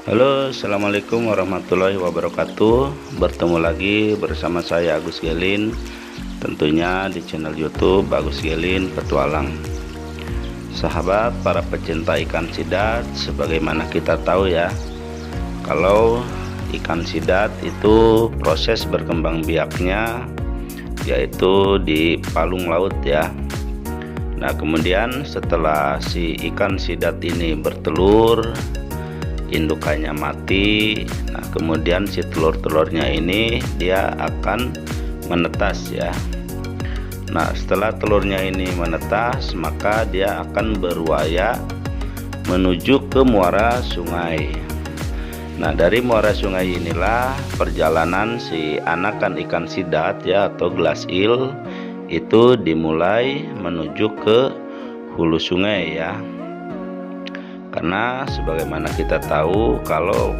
Halo, assalamualaikum warahmatullahi wabarakatuh. Bertemu lagi bersama saya Agus Gelin, tentunya di channel YouTube Agus Gelin Petualang. Sahabat para pecinta ikan sidat, sebagaimana kita tahu ya, kalau ikan sidat itu proses berkembang biaknya yaitu di palung laut ya. Nah, kemudian setelah si ikan sidat ini bertelur, indukannya mati. Nah, kemudian si telur-telurnya ini dia akan menetas ya. Nah, setelah telurnya ini menetas, maka dia akan berwaya menuju ke muara sungai. Nah, dari muara sungai inilah perjalanan si anakan ikan sidat ya atau glass eel itu dimulai menuju ke hulu sungai ya. Karena sebagaimana kita tahu, kalau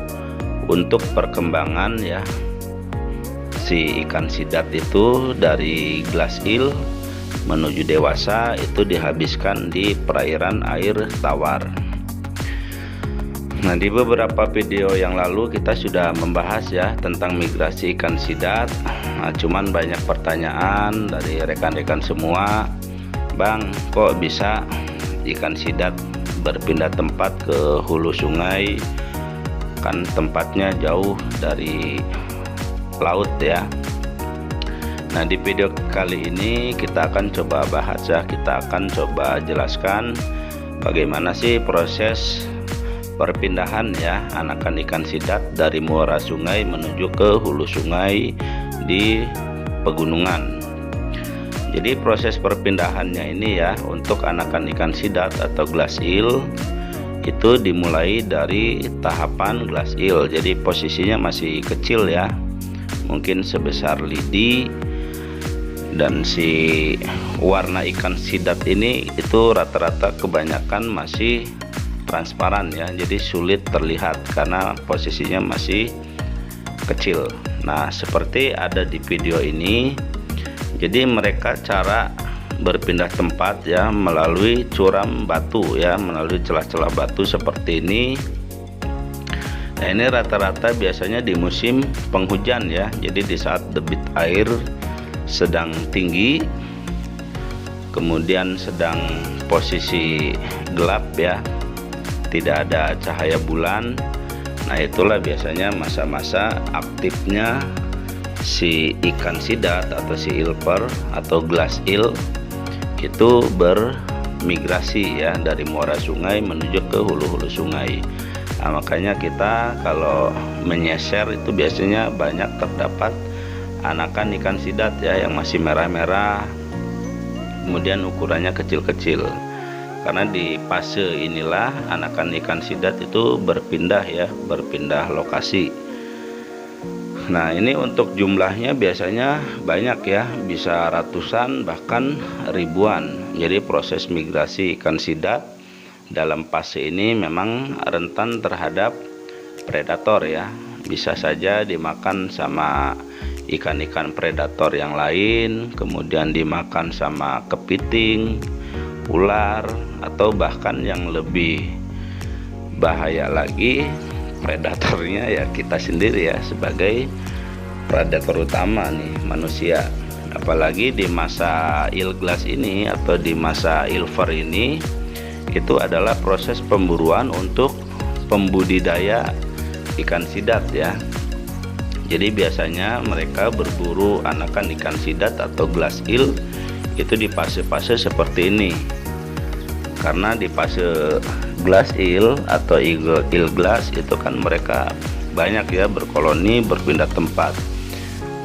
untuk perkembangan ya si ikan sidat itu dari glass eel menuju dewasa itu dihabiskan di perairan air tawar. Nah, di beberapa video yang lalu kita sudah membahas ya tentang migrasi ikan sidat. Nah, cuman banyak pertanyaan dari rekan-rekan semua, Bang, kok bisa ikan sidat berpindah tempat ke hulu sungai, kan tempatnya jauh dari laut ya. Nah, di video kali ini kita akan coba bahas ya, kita akan coba jelaskan bagaimana sih proses perpindahan ya anakan ikan sidat dari muara sungai menuju ke hulu sungai di pegunungan. Jadi proses perpindahannya ini ya untuk anakan ikan sidat atau glass eel itu dimulai dari tahapan glass eel. Jadi posisinya masih kecil ya, mungkin sebesar lidi, dan si warna ikan sidat ini itu rata-rata kebanyakan masih transparan ya, jadi sulit terlihat karena posisinya masih kecil. Nah, seperti ada di video ini, jadi mereka cara berpindah tempat ya melalui curam batu ya, melalui celah-celah batu seperti ini. Nah, ini rata-rata biasanya di musim penghujan ya, jadi di saat debit air sedang tinggi, kemudian sedang posisi gelap ya, tidak ada cahaya bulan. Nah, itulah biasanya masa-masa aktifnya si ikan sidat atau si ilper atau glass eel itu bermigrasi ya dari muara sungai menuju ke hulu-hulu sungai. Nah, makanya kita kalau menyeser itu biasanya banyak terdapat anakan ikan sidat ya yang masih merah-merah, kemudian ukurannya kecil-kecil. Karena di fase inilah anakan ikan sidat itu berpindah ya, berpindah lokasi. Nah, ini untuk jumlahnya biasanya banyak ya, bisa ratusan bahkan ribuan. Jadi proses migrasi ikan sidat dalam fase ini memang rentan terhadap predator ya. Bisa saja dimakan sama ikan-ikan predator yang lain, kemudian dimakan sama kepiting, ular, atau bahkan yang lebih bahaya lagi, predatornya ya kita sendiri ya sebagai predator utama nih, manusia. Apalagi di masa eel glass ini atau di masa ilver ini, itu adalah proses pemburuan untuk pembudidaya ikan sidat ya. Jadi biasanya mereka berburu anakan ikan sidat atau glass eel itu di fase-fase seperti ini. Karena di fase glass eel atau eel glass itu kan mereka banyak ya berkoloni, berpindah tempat.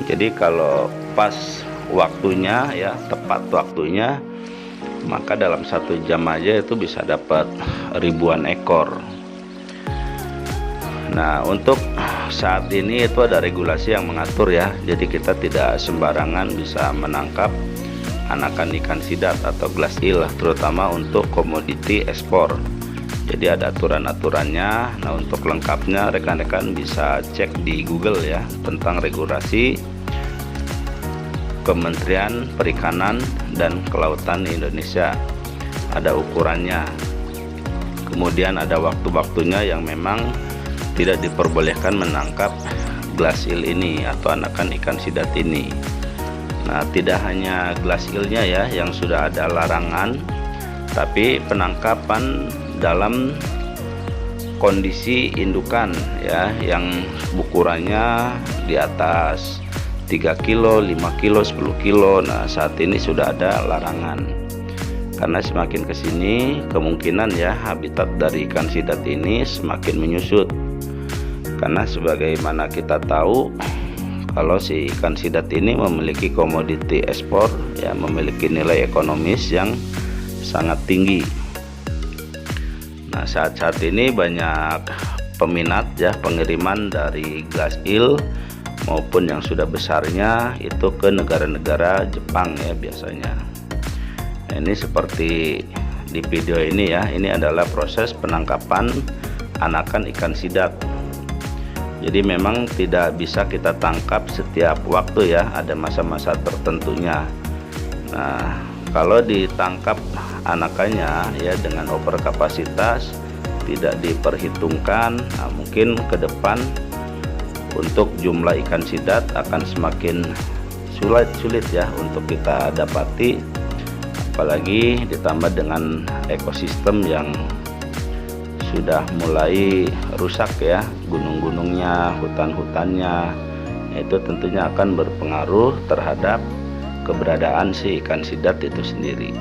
Jadi kalau pas waktunya ya, tepat waktunya, maka dalam 1 jam aja itu bisa dapat ribuan ekor. Nah, untuk saat ini itu ada regulasi yang mengatur ya, jadi kita tidak sembarangan bisa menangkap anakan ikan sidat atau glass eel, terutama untuk komoditi ekspor. Jadi ada aturan-aturannya. Nah, untuk lengkapnya rekan-rekan bisa cek di Google ya tentang regulasi Kementerian Perikanan dan Kelautan Indonesia. Ada ukurannya, kemudian ada waktu-waktunya yang memang tidak diperbolehkan menangkap glass eel ini atau anakan ikan sidat ini. Nah, tidak hanya glass eelnya ya yang sudah ada larangan, tapi penangkapan dalam kondisi indukan ya yang ukurannya di atas 3 kilo, 5 kilo, 10 kilo. Nah, saat ini sudah ada larangan. Karena semakin kesini kemungkinan ya habitat dari ikan sidat ini semakin menyusut. Karena sebagaimana kita tahu, kalau si ikan sidat ini memiliki komoditi ekspor ya, memiliki nilai ekonomis yang sangat tinggi. Nah, saat ini banyak peminat ya pengiriman dari glass eel maupun yang sudah besarnya itu ke negara-negara Jepang ya biasanya. Nah, ini seperti di video ini ya, ini adalah proses penangkapan anakan ikan sidat. Jadi memang tidak bisa kita tangkap setiap waktu ya, ada masa-masa tertentunya. Nah, kalau ditangkap anakannya ya dengan over kapasitas tidak diperhitungkan, nah mungkin ke depan untuk jumlah ikan sidat akan semakin sulit ya untuk kita dapati, apalagi ditambah dengan ekosistem yang sudah mulai rusak ya, gunung-gunungnya, hutan-hutannya, itu tentunya akan berpengaruh terhadap keberadaan si ikan sidat itu sendiri.